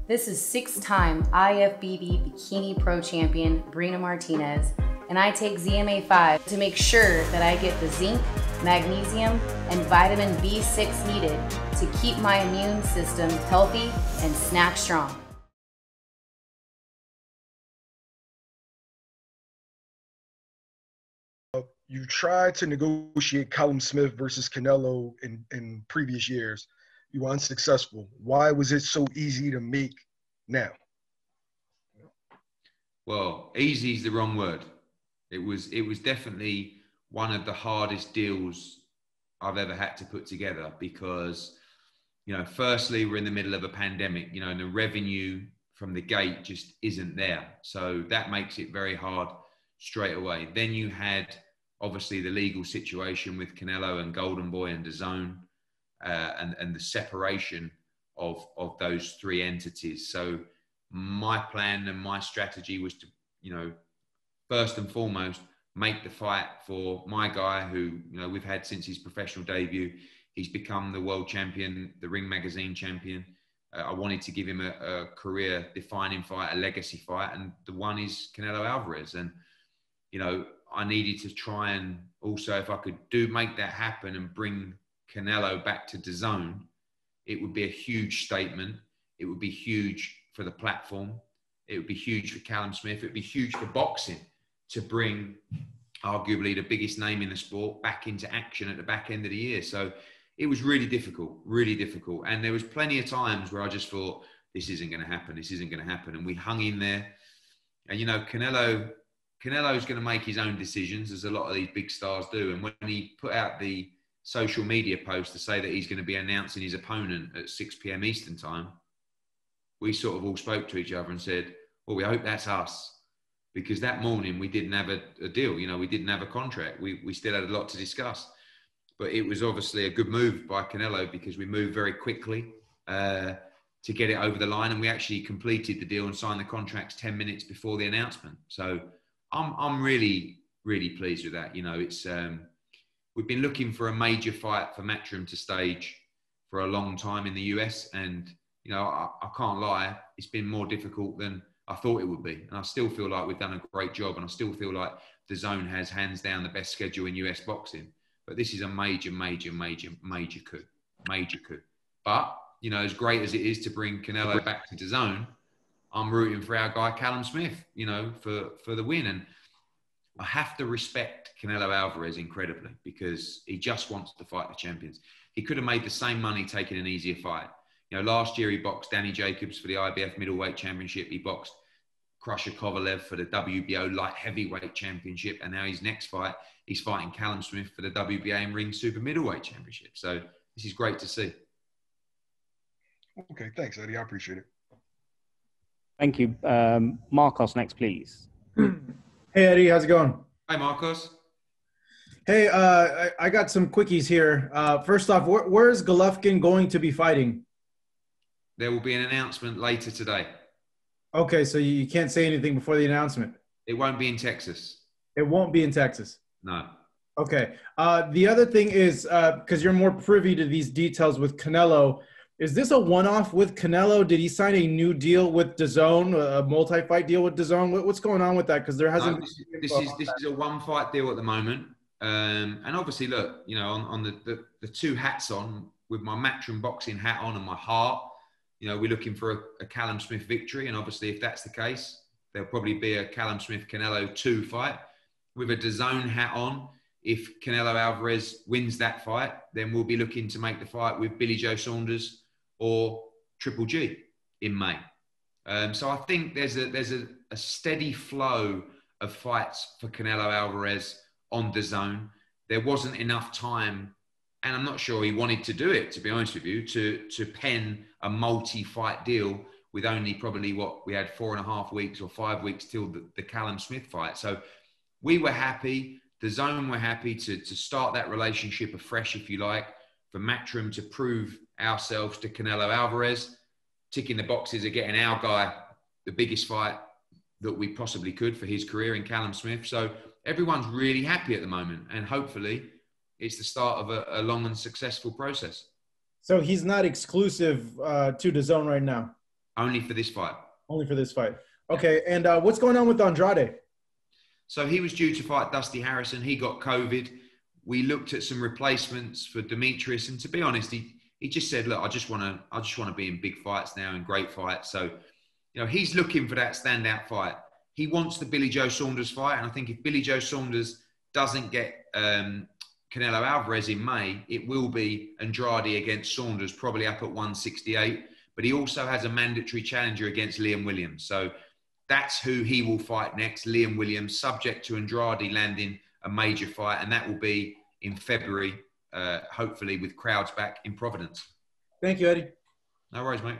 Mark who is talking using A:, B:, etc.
A: This is six-time IFBB Bikini Pro Champion Brina Martinez, and I take ZMA5 to make sure that I get the zinc, magnesium, and vitamin B6 needed to keep my immune system healthy and snack strong.
B: You tried to negotiate Callum Smith versus Canelo in previous years. You were unsuccessful. Why was it so easy to make now?
C: Well, easy is the wrong word. It was definitely one of the hardest deals I've ever had to put together because, you know, firstly, we're in the middle of a pandemic, you know, and the revenue from the gate just isn't there. So that makes it very hard straight away. Then you had obviously the legal situation with Canelo and Golden Boy and Dazn, and the separation of those three entities. So my plan and my strategy was to, you know, first and foremost, make the fight for my guy who, you know, we've had since his professional debut. He's become the world champion, the Ring Magazine champion. I wanted to give him a career-defining fight, a legacy fight, and the one is Canelo Alvarez. And, you know, I needed to try and also, if I could make that happen and bring Canelo back to Dazn, it would be a huge statement. It would be huge for the platform. It would be huge for Callum Smith. It would be huge for boxing to bring arguably the biggest name in the sport back into action at the back end of the year. So it was really difficult, really difficult. And there was plenty of times where I just thought, this isn't going to happen. This isn't going to happen. And we hung in there. And, you know, Canelo's going to make his own decisions, as a lot of these big stars do. And when he put out the social media post to say that he's going to be announcing his opponent at 6 p.m. Eastern time, we sort of all spoke to each other and said, well, we hope that's us. Because that morning we didn't have a deal. You know, we didn't have a contract. We still had a lot to discuss. But it was obviously a good move by Canelo because we moved very quickly to get it over the line. And we actually completed the deal and signed the contracts 10 minutes before the announcement. So I'm really, really pleased with that. You know, it's we've been looking for a major fight for Matchroom to stage for a long time in the US. And, you know, I can't lie, it's been more difficult than I thought it would be. And I still feel like we've done a great job. And I still feel like Dazn has hands down the best schedule in US boxing. But this is a major, major, major, major coup. Major coup. But, you know, as great as it is to bring Canelo back to Dazn, I'm rooting for our guy, Callum Smith, you know, for the win. And I have to respect Canelo Alvarez incredibly because he just wants to fight the champions. He could have made the same money taking an easier fight. You know, last year he boxed Danny Jacobs for the IBF middleweight championship. He boxed Crusher Kovalev for the WBO light heavyweight championship. And now his next fight, he's fighting Callum Smith for the WBA and Ring super middleweight championship. So this is great to see.
B: Okay, thanks, Eddie. I appreciate it.
D: Thank you. Marcos next, please.
E: Hey, Eddie. How's it going?
C: Hi, Marcos.
E: Hey, I got some quickies here. First off, where is Golovkin going to be fighting?
C: There will be an announcement later today.
E: Okay, so you can't say anything before the announcement.
C: It won't be in Texas.
E: It won't be in Texas.
C: No.
E: Okay. The other thing is, because you're more privy to these details with Canelo, is this a one-off with Canelo? Did he sign a new deal with Dazn, a multi-fight deal with Dazn? What's going on with that? Because there hasn't.
C: No, this is a one-fight deal at the moment, and obviously, look, you know, on the two hats on, with my Matchroom boxing hat on and my heart, you know, we're looking for a Callum Smith victory, and obviously, if that's the case, there'll probably be a Callum Smith Canelo 2 fight with a Dazn hat on. If Canelo Alvarez wins that fight, then we'll be looking to make the fight with Billy Joe Saunders or Triple G in May. So I think there's a steady flow of fights for Canelo Alvarez on Dazn. There wasn't enough time, and I'm not sure he wanted to do it, to be honest with you, to pen a multi-fight deal with only probably what we had 4.5 weeks or 5 weeks till the Callum Smith fight. So we were happy, Dazn were happy to start that relationship afresh, if you like, for Matchroom to prove ourselves to Canelo Alvarez, ticking the boxes of getting our guy the biggest fight that we possibly could for his career in Callum Smith. So everyone's really happy at the moment, and hopefully it's the start of a long and successful process.
E: So he's not exclusive to Dazn right now?
C: Only for this fight.
E: Only for this fight. Okay, and what's going on with Andrade?
C: So he was due to fight Dusty Harrison. He got COVID. We looked at some replacements for Demetrius, and to be honest, he just said, "Look, I just want to be in big fights now, in great fights." So, he's looking for that standout fight. He wants the Billy Joe Saunders fight, and I think if Billy Joe Saunders doesn't get Canelo Alvarez in May, it will be Andrade against Saunders, probably up at 168. But he also has a mandatory challenger against Liam Williams. So that's who he will fight next, Liam Williams, subject to Andrade landing a major fight. And that will be in February, hopefully with crowds back in Providence.
E: Thank you, Eddie.
C: No worries, mate.